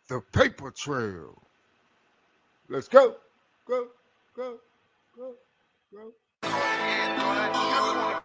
The paper trail. Let's go, go, go, go, go. Yeah, yeah.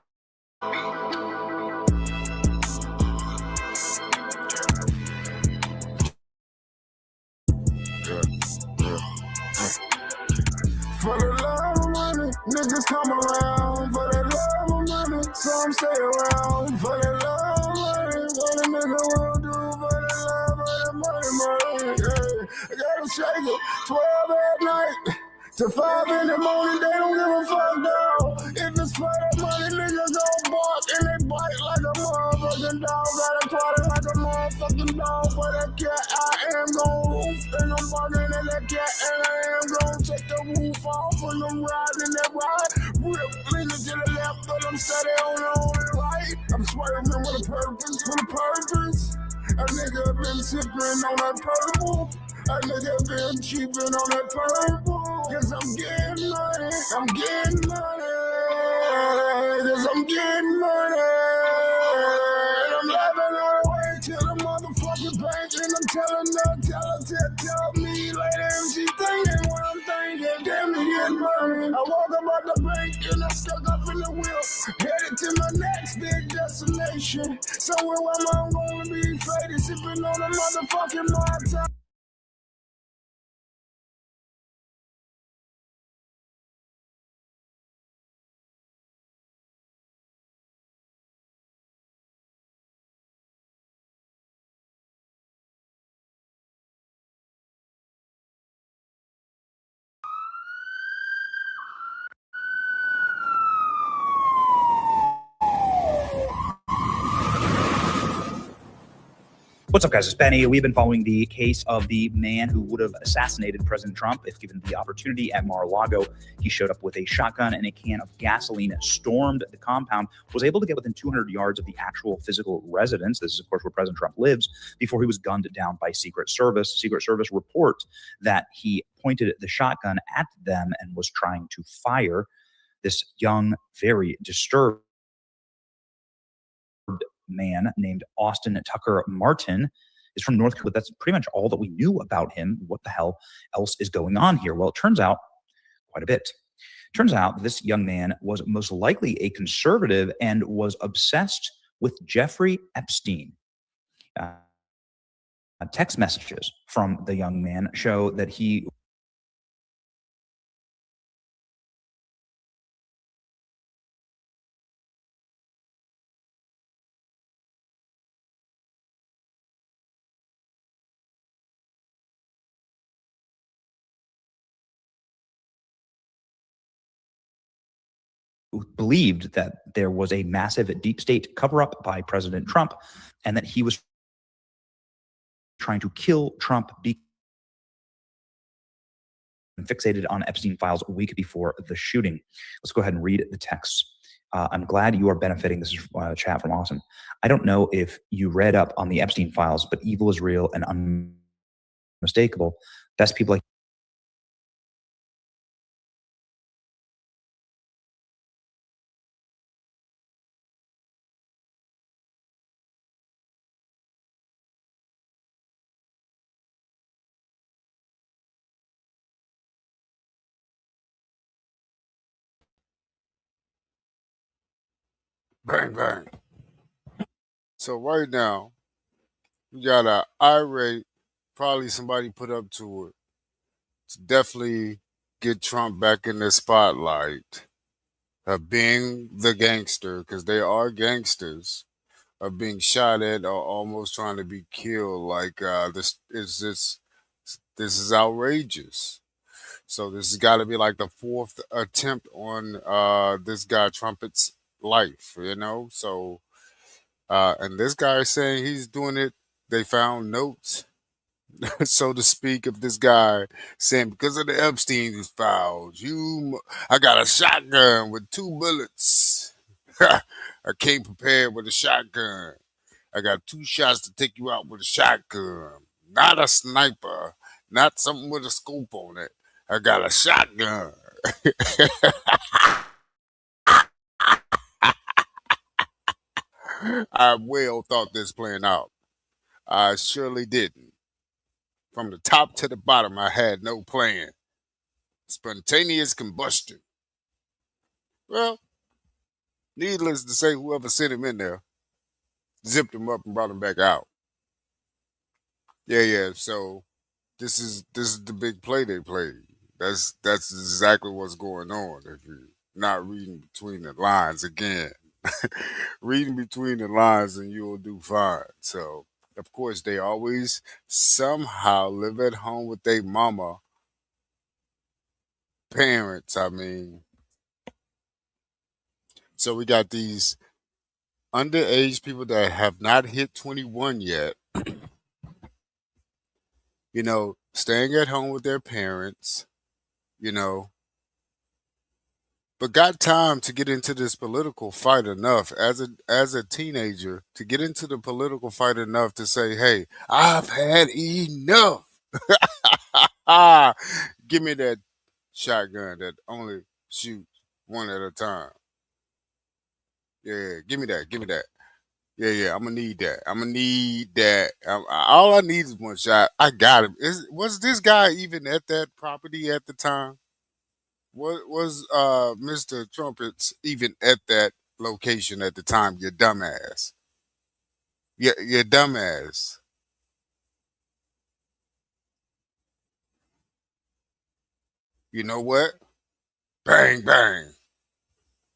For the love of money, niggas come around. For the love of money, some stay around. For the love of money, what a nigga will do. For the love of the money. Yeah. I gotta shake it, 12 at night to 5 in the morning. They don't give a fuck now. If it's for the money, niggas gon' bark and they bite like a motherfucking dog. Gotta twat it like a motherfucking dog. For that cat, I am gon' roof and I'm barking at that cat, and I am gon' take the roof off and I'm riding that ride. Rip leaning to the left, but I'm steady on the right. I'm swerving with a purpose, A nigga been sipping on that purple. A nigga been cheaping on that purple. Cause I'm getting money. Cause I'm getting money. And I'm laughing all the way to the motherfucking bank. And I'm telling her, tell me later if she thinking what I'm thinking. Damn me getting money. I walk about the bank and I stuck up in the wheel. Headed to my next big destination. Somewhere where I'm gonna be faded, sipping on a motherfucking Mai. What's up, guys? It's Benny. We've been following the case of the man who would have assassinated President Trump if given the opportunity at Mar-a-Lago. He showed up with a shotgun and a can of gasoline, stormed the compound, was able to get within 200 yards of the actual physical residence. This is, of course, where President Trump lives, before he was gunned down by Secret Service. Secret Service reports that he pointed the shotgun at them and was trying to fire. This young, very disturbed man named Austin Tucker Martin is from North Carolina. That's pretty much all that we knew about him. What the hell else is going on here? Well, it turns out quite a bit. Turns out this young man was most likely a conservative and was obsessed with Jeffrey Epstein. Text messages from the young man show that he believed that there was a massive deep state cover-up by President Trump and that he was trying to kill Trump, fixated on Epstein files a week before the shooting. Let's go ahead and read the text. I'm glad you are benefiting. This is a chat from Austin. I don't know if you read up on the Epstein files, but evil is real and unmistakable. Best people like Bang, bang. So right now, we got a irate, probably somebody put up to it to definitely get Trump back in the spotlight of being the gangster, because they are gangsters, of being shot at or almost trying to be killed. Like this is outrageous. So this has got to be like the fourth attempt on this guy Trumpet's life, you know. So and this guy is saying he's doing it. They found notes, so to speak, of this guy saying because of the Epstein files, I got a shotgun with 2 bullets. I came prepared with a shotgun. I got 2 shots to take you out with a shotgun, not a sniper, not something with a scope on it. I got a shotgun. I well thought this playing out. I surely didn't. From the top to the bottom, I had no plan. Spontaneous combustion. Well, needless to say, whoever sent him in there zipped him up and brought him back out. Yeah, yeah. So this is the big play they played. That's exactly what's going on. If you're not reading between the lines again, reading between the lines, and you'll do fine. So of course they always somehow live at home with their mama parents. I mean, so we got these underage people that have not hit 21 yet, staying at home with their parents, you know, but got time to get into this political fight enough as a teenager to get into the political fight enough to say, "Hey, I've had enough. Ah, give me that shotgun that only shoots one at a time. Yeah, give me that. Give me that. Yeah, yeah, I'm gonna need that. I'm gonna need that. All I need is one shot. I got him. Was this guy even at that property at the time? Was Mr. Trumpets even at that location at the time? You dumbass. Yeah, you dumbass. You know what? Bang bang.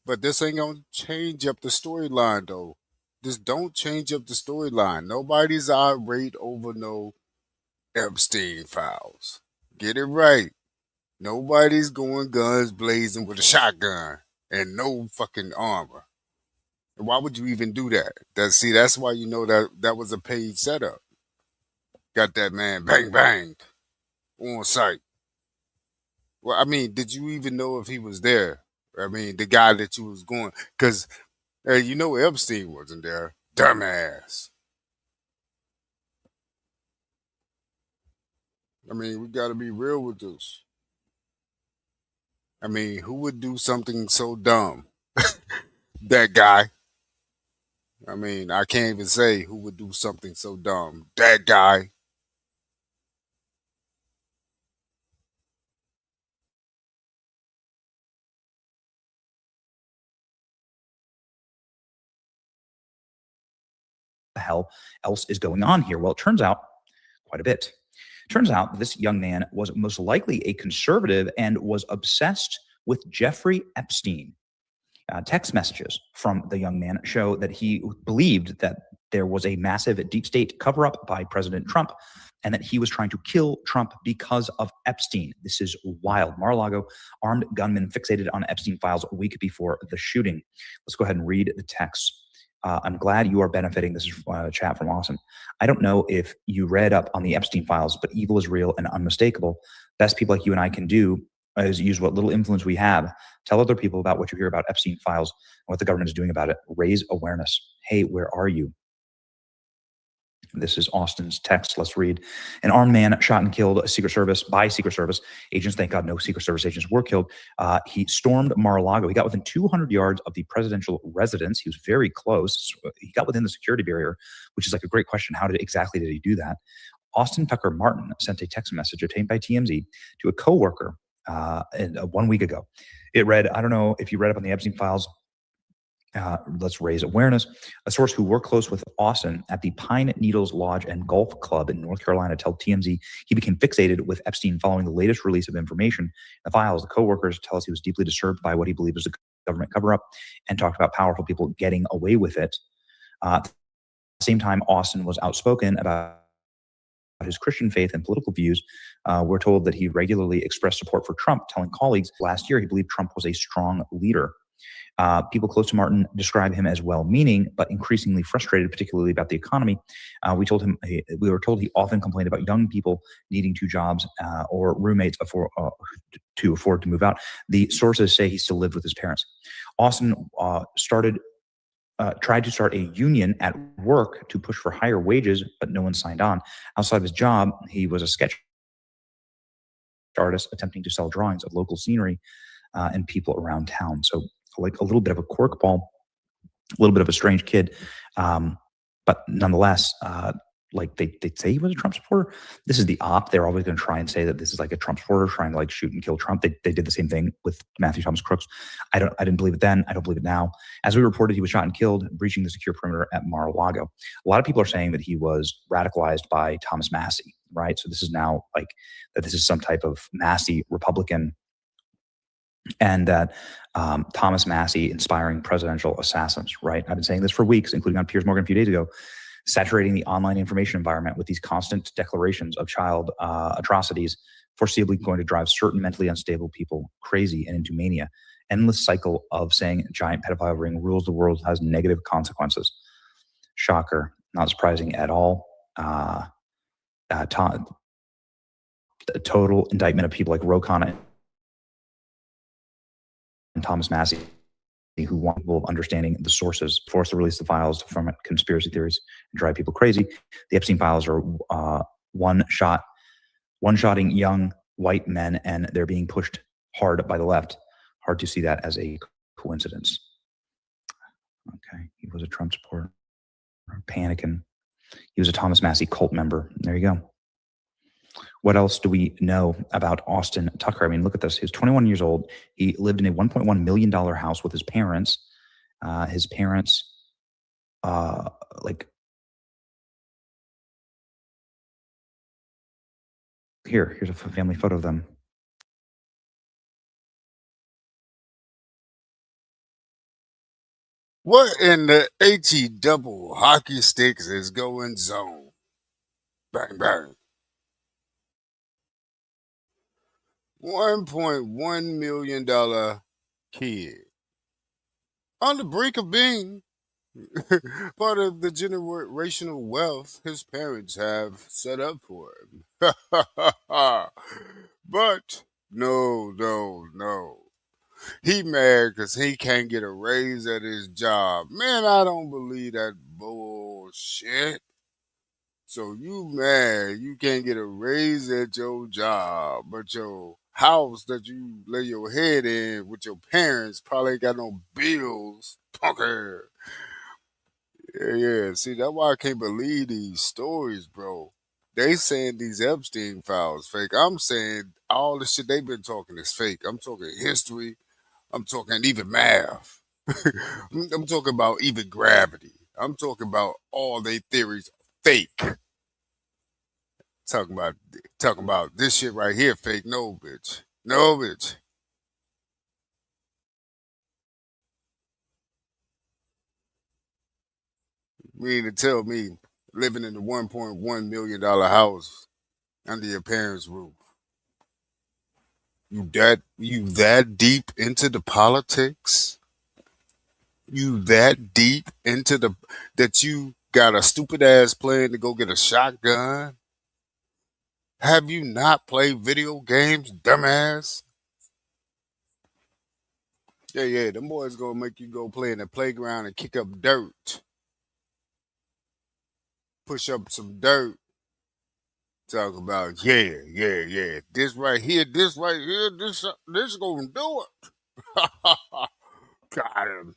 But this ain't gonna change up the storyline though. This don't change up the storyline. Nobody's irate over no Epstein files. Get it right. Nobody's going guns blazing with a shotgun and no fucking armor. Why would you even do that? That's why you know that was a paid setup. Got that man bang bang on site. Well, I mean, did you even know if he was there? I mean, the guy that you was going, because Epstein wasn't there. Dumbass. I mean, we got to be real with this. I mean, who would do something so dumb? That guy. I mean, I can't even say who would do something so dumb. That guy. The hell else is going on here? Well, it turns out quite a bit. Turns out that this young man was most likely a conservative and was obsessed with Jeffrey Epstein. Text messages from the young man show that he believed that there was a massive deep state cover up by President Trump and that he was trying to kill Trump because of Epstein. This is wild. Mar-a-Lago, armed gunmen fixated on Epstein files a week before the shooting. Let's go ahead and read the text. I'm glad you are benefiting. This is a chat from Austin. I don't know if you read up on the Epstein files, but evil is real and unmistakable. Best people like you and I can do is use what little influence we have. Tell other people about what you hear about Epstein files and what the government is doing about it. Raise awareness. Hey, where are you? This is Austin's text. Let's read. An armed man shot and killed by Secret Service agents. Thank God no Secret Service agents were killed. He stormed Mar-a-Lago. He got within 200 yards of the presidential residence. He was very close. He got within the security barrier, which is like a great question. How exactly did he do that? Austin Tucker Martin sent a text message obtained by TMZ to a coworker 1 week ago. It read, I don't know if you read up on the Epstein files. Let's raise awareness. A source who worked close with Austin at the Pine Needles Lodge and Golf Club in North Carolina told TMZ he became fixated with Epstein following the latest release of information in the files. The coworkers tell us he was deeply disturbed by what he believed was a government cover-up and talked about powerful people getting away with it. At the same time, Austin was outspoken about his Christian faith and political views. We're told that he regularly expressed support for Trump, telling colleagues last year he believed Trump was a strong leader. People close to Martin describe him as well-meaning, but increasingly frustrated, particularly about the economy. We were told he often complained about young people needing two jobs or roommates to afford to move out. The sources say he still lived with his parents. Austin tried to start a union at work to push for higher wages, but no one signed on. Outside of his job, he was a sketch artist attempting to sell drawings of local scenery and people around town. So like a little bit of a corkball, a little bit of a strange kid. But nonetheless, like they say he was a Trump supporter. This is the op. They're always going to try and say that this is like a Trump supporter trying to like shoot and kill Trump. They did the same thing with Matthew Thomas Crooks. I didn't believe it then. I don't believe it now. As we reported, he was shot and killed breaching the secure perimeter at Mar-a-Lago. A lot of people are saying that he was radicalized by Thomas Massey, right? So this is now like that this is some type of Massey Republican, and that Thomas Massey inspiring presidential assassins, right? I've been saying this for weeks, including on Piers Morgan a few days ago, saturating the online information environment with these constant declarations of child atrocities, foreseeably going to drive certain mentally unstable people crazy and into mania. Endless cycle of saying giant pedophile ring rules the world has negative consequences. Shocker. Not surprising at all. A total indictment of people like Rokana and Thomas Massey, who want people of understanding the sources, force to release the files from conspiracy theories and drive people crazy. The Epstein files are one-shotting young white men, and they're being pushed hard by the left. Hard to see that as a coincidence. Okay, he was a Trump supporter, panicking. He was a Thomas Massey cult member. There you go. What else do we know about Austin Tucker? I mean, look at this. He was 21 years old. He lived in a $1.1 million house with his parents. Here's a family photo of them. What in the HE double hockey sticks is going zone? Bang, bang. $1.1 million kid. On the brink of being part of the generational wealth his parents have set up for him. But no. He mad because he can't get a raise at his job. Man, I don't believe that bullshit. So you mad you can't get a raise at your job, but your house that you lay your head in with your parents probably ain't got no bills. Punker. Yeah. See, that's why I can't believe these stories, bro. They saying these Epstein files fake. I'm saying all the shit they've been talking is fake. I'm talking history. I'm talking even math. I'm talking about even gravity. I'm talking about all their theories fake. Talking about this shit right here fake. No, bitch. No, bitch. Mean to tell me living in the $1.1 million house under your parents' roof. You that deep into the politics? You that deep into the that you got a stupid ass plan to go get a shotgun? Have you not played video games, dumbass? Yeah, them boys gonna make you go play in the playground and kick up dirt, push up some dirt. Talk about yeah. This right here, this gonna do it. Got him.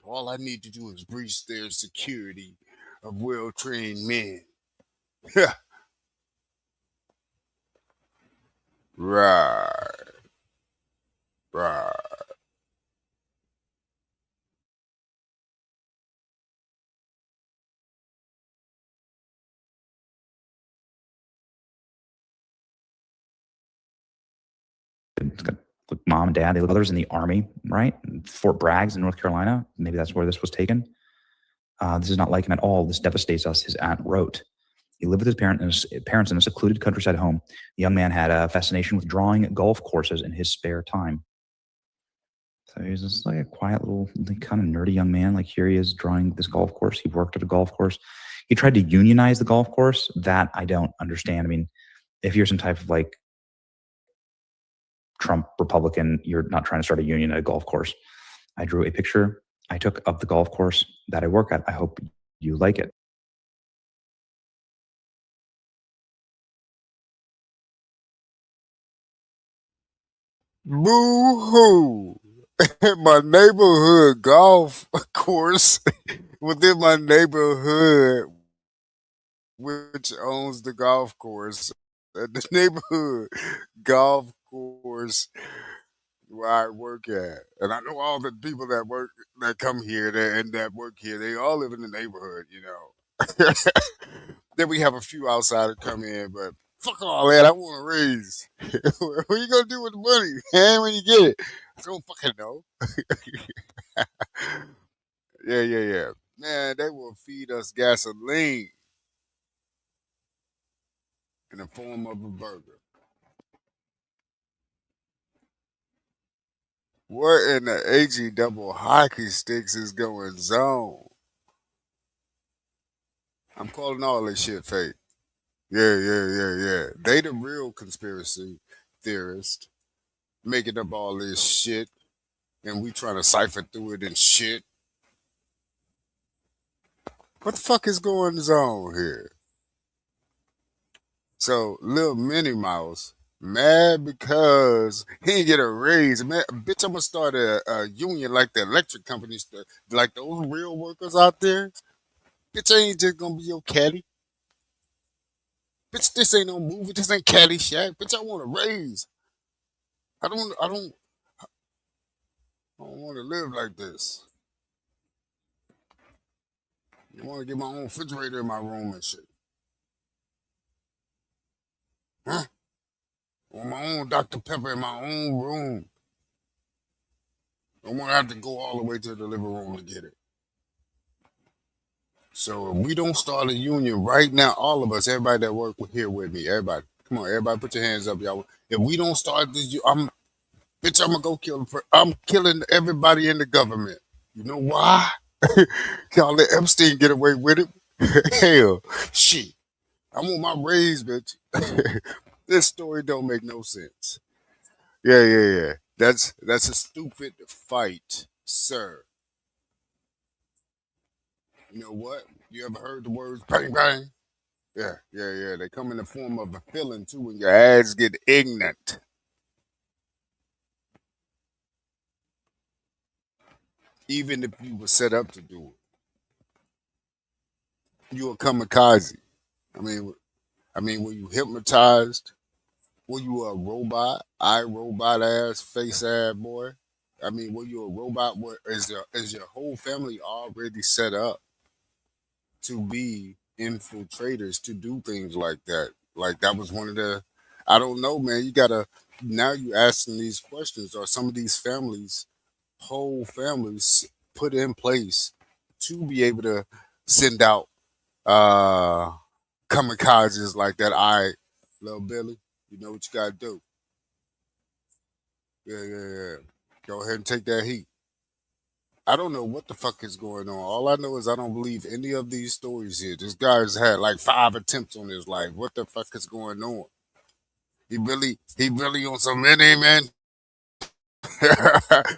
All I need to do is breach their security of well trained men. Right, right. It's got like mom and dad. They live others in the army, right? Fort Bragg's in North Carolina. Maybe that's where this was taken. This is not like him at all. This devastates us, his aunt wrote. He lived with his parents in a secluded countryside home. The young man had a fascination with drawing golf courses in his spare time. So he's just like a quiet little, like, kind of nerdy young man. Like here he is drawing this golf course. He worked at a golf course. He tried to unionize the golf course. That I don't understand. I mean, if you're some type of like Trump Republican, you're not trying to start a union at a golf course. I drew a picture I took of the golf course that I work at. I hope you like it. Boo hoo. My neighborhood golf course within my neighborhood which owns the golf course at the neighborhood golf course where I work at. And I know all the people that come here and that work here, they all live in the neighborhood, you know. Then we have a few outsiders come in, but fuck all that. I want a raise. What are you gonna do with the money, man, when you get it? I don't fucking know. Yeah, yeah, yeah. Man, they will feed us gasoline in the form of a burger. What in the AG double hockey sticks is going zone? I'm calling all this shit fake. Yeah, yeah, yeah, yeah. They the real conspiracy theorist making up all this shit, and we trying to cipher through it and shit. What the fuck is going on here? So, little Minnie Mouse mad because he didn't get a raise. Man, bitch, I'm gonna start a union like the electric companies, like those real workers out there. Bitch, I ain't just gonna be your caddy. Bitch, this ain't no movie. This ain't Caddyshack. Bitch, I want a raise. I don't, I don't, I don't want to live like this. I want to get my own refrigerator in my room and shit. Huh? I want my own Dr. Pepper in my own room. I want to have to go all the way to the living room to get it. So if we don't start a union right now, all of us, everybody that work here with me, everybody, come on, everybody, put your hands up, y'all. If we don't start this, bitch, I'm gonna go kill. I'm killing everybody in the government. You know why? Y'all let Epstein get away with it. Hell, shit. I want my raise, bitch. This story don't make no sense. Yeah, yeah, yeah. That's a stupid fight, sir. You know what? You ever heard the words bang bang? Yeah, yeah, yeah. They come in the form of a feeling too when your ass get ignorant. Even if you were set up to do it, you a kamikaze. I mean, were you hypnotized? Were you a robot? I robot ass face ass boy. I mean, were you a robot? What is your whole family already set up to be infiltrators to do things like that? Like that was one of the. I don't know, man. You gotta now you asking these questions. Are some of these families, whole families, put in place to be able to send out uh kamikazes like that? I, little Billy, you know what you gotta do. Yeah, yeah, yeah. Go ahead and take that heat. I don't know what the fuck is going on. All I know is I don't believe any of these stories here. This guy's had like 5 attempts on his life. What the fuck is going on? He really on some many man.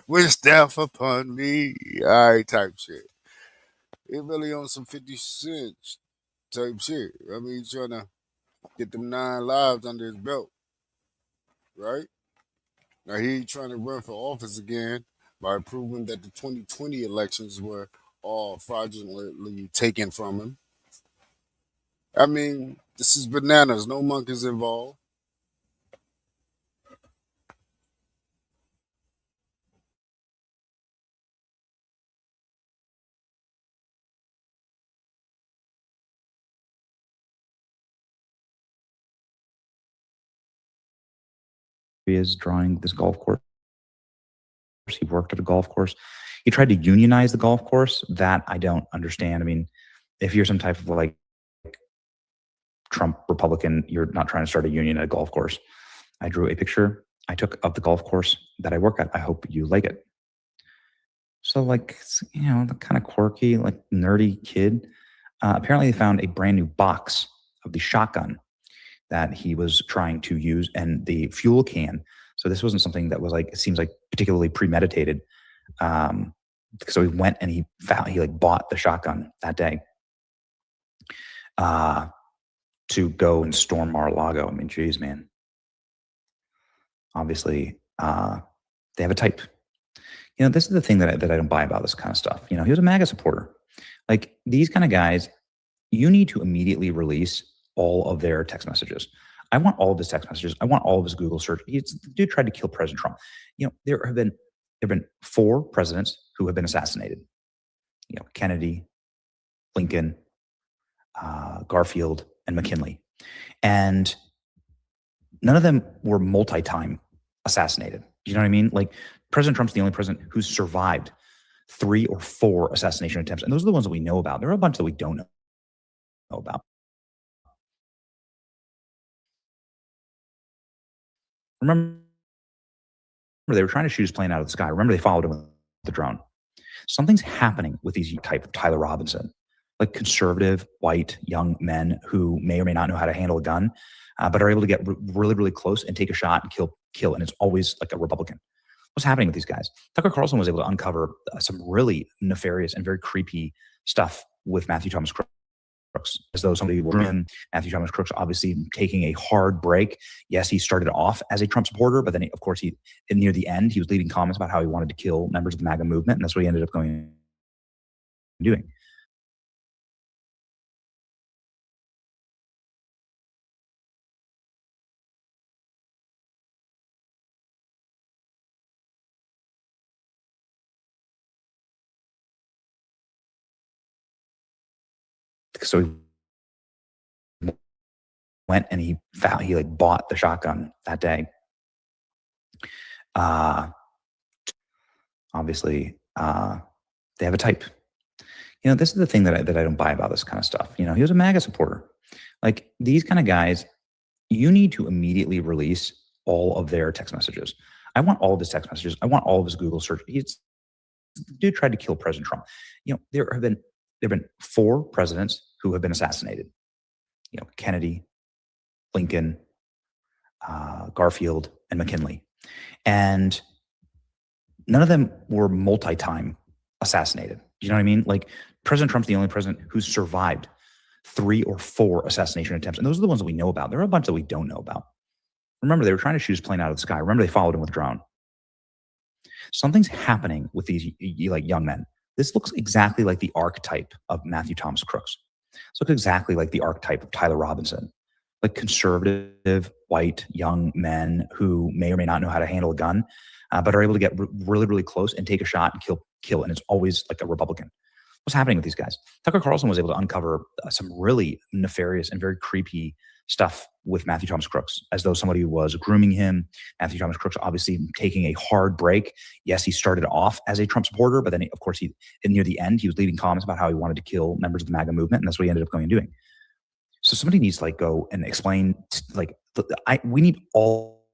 Wish death upon me. Alright, type shit. He really on some 50 Cent type shit. I mean, he's trying to get them 9 lives under his belt, right? Now he trying to run for office again by proving that the 2020 elections were all fraudulently taken from him. I mean, this is bananas. No monkeys involved. He is drawing this golf course. He worked at a golf course. He tried to unionize the golf course. That I don't understand. I mean, if you're some type of like Trump Republican, you're not trying to start a union at a golf course. I drew a picture I took of the golf course that I work at. I hope you like it. So, like, the kind of quirky, like nerdy kid. Apparently, they found a brand new box of the shotgun that he was trying to use and the fuel can. So this wasn't something that was like, it seems like particularly premeditated. Um, so he went and he like bought the shotgun that day uh, to go and storm Mar-a-Lago. I mean, geez, man. Obviously, they have a type. This is the thing that I don't buy about this kind of stuff. He was a MAGA supporter. Like these kind of guys, you need to immediately release all of their text messages. I want all of his text messages. I want all of his Google search. The dude tried to kill President Trump. There have been 4 presidents who have been assassinated. Kennedy, Lincoln, Garfield, and McKinley, and none of them were multi-time assassinated. You know what I mean? Like, President Trump's the only president who's survived 3 or 4 assassination attempts, and those are the ones that we know about. There are a bunch that we don't know about. Remember, they were trying to shoot his plane out of the sky. Remember, they followed him with the drone. Something's happening with these type of Tyler Robinson, like conservative, white, young men who may or may not know how to handle a gun, but are able to get really, really close and take a shot and kill. And it's always like a Republican. What's happening with these guys? Tucker Carlson was able to uncover some really nefarious and very creepy stuff with Matthew Thomas Crooks, as though somebody were in Matthew Thomas Crooks, obviously taking a hard break. Yes, he started off as a Trump supporter, but then, of course, near the end, he was leading comments about how he wanted to kill members of the MAGA movement, and that's what he ended up going and doing. So he went and he bought the shotgun that day. Obviously, they have a type. This is the thing that I don't buy about this kind of stuff. He was a MAGA supporter. Like, these kind of guys, you need to immediately release all of their text messages. I want all of his text messages. I want all of his Google search. The dude tried to kill President Trump. There have been 4 presidents who have been assassinated. Kennedy, Lincoln, Garfield, and McKinley, and none of them were multi-time assassinated. You know what I mean? Like, President Trump's the only president who's survived 3 or 4 assassination attempts, and those are the ones that we know about. There are a bunch that we don't know about. Remember, they were trying to shoot his plane out of the sky. Remember, they followed him with a drone. Something's happening with these young men. This looks exactly like the archetype of Matthew Thomas Crooks. This looks exactly like the archetype of Tyler Robinson, like conservative, white, young men who may or may not know how to handle a gun, but are able to get really, really close and take a shot and kill. And it's always like a Republican. What's happening with these guys? Tucker Carlson was able to uncover some really nefarious and very creepy stuff with Matthew Thomas Crooks, as though somebody was grooming him. Matthew Thomas Crooks obviously taking a hard break. Yes, he started off as a Trump supporter, but then, of course, near the end, he was leading comments about how he wanted to kill members of the MAGA movement, and that's what he ended up going and doing. So somebody needs to go and explain, we need all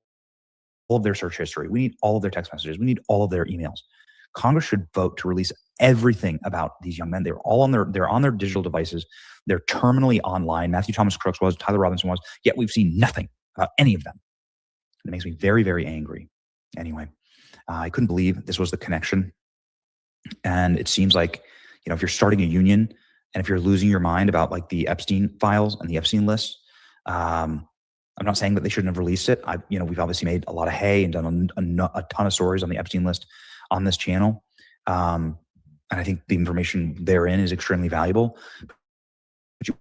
of their search history. We need all of their text messages. We need all of their emails. Congress should vote to release everything about these young men. They're on their digital devices. They're terminally online. Matthew Thomas Crooks was, Tyler Robinson was, yet we've seen nothing about any of them. It makes me very, very angry. Anyway, I couldn't believe this was the connection. And it seems like, if you're starting a union and if you're losing your mind about the Epstein files and the Epstein list, I'm not saying that they shouldn't have released it. We've obviously made a lot of hay and done a ton of stories on the Epstein list on this channel. And I think the information therein is extremely valuable. But you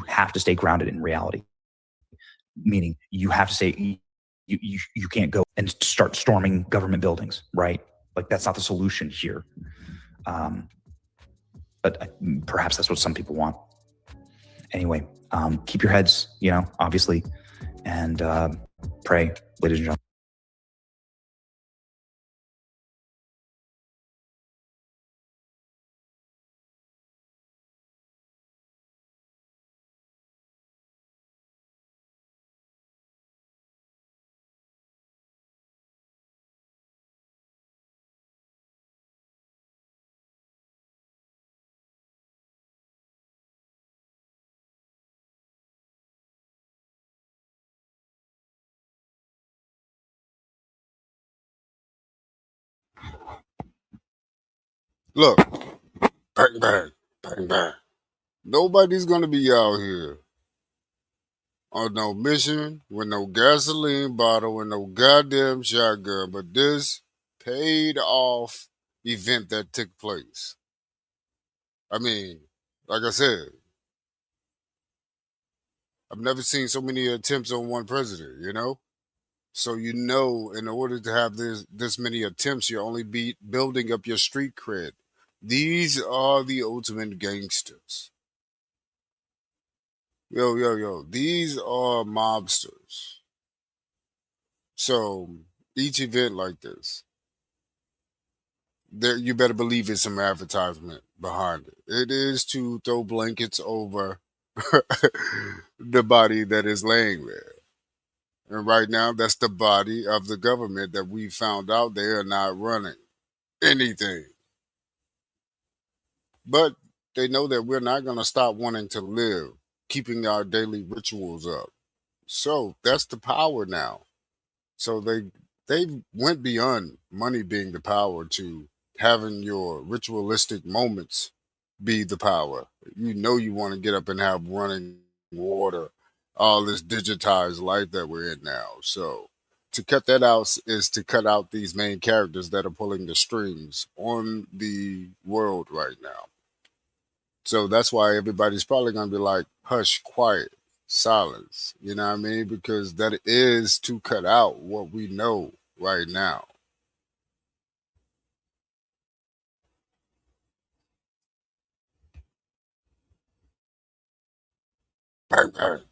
have to stay grounded in reality. Meaning you have to say, you can't go and start storming government buildings, right? Like, that's not the solution here. But perhaps that's what some people want. Anyway, keep your heads, obviously, and pray, ladies and gentlemen. Look, bang, bang, bang, bang. Nobody's going to be out here on no mission with no gasoline bottle and no goddamn shotgun, but this paid off event that took place. I mean, like I said, I've never seen so many attempts on one president, you know? So you know, in order to have this many attempts, you're only be building up your street cred. These are the ultimate gangsters. Yo, yo, yo. These are mobsters. So each event like this, there you better believe it's some advertisement behind it. It is to throw blankets over the body that is laying there. And right now, that's the body of the government that we found out they are not running anything. But they know that we're not going to stop wanting to live, keeping our daily rituals up. So that's the power now. So they went beyond money being the power to having your ritualistic moments be the power. You know you want to get up and have running water, all this digitized life that we're in now. So to cut that out is to cut out these main characters that are pulling the strings on the world right now. So that's why everybody's probably going to be like, hush, quiet, silence. You know what I mean? Because that is to cut out what we know right now. Bang, bang.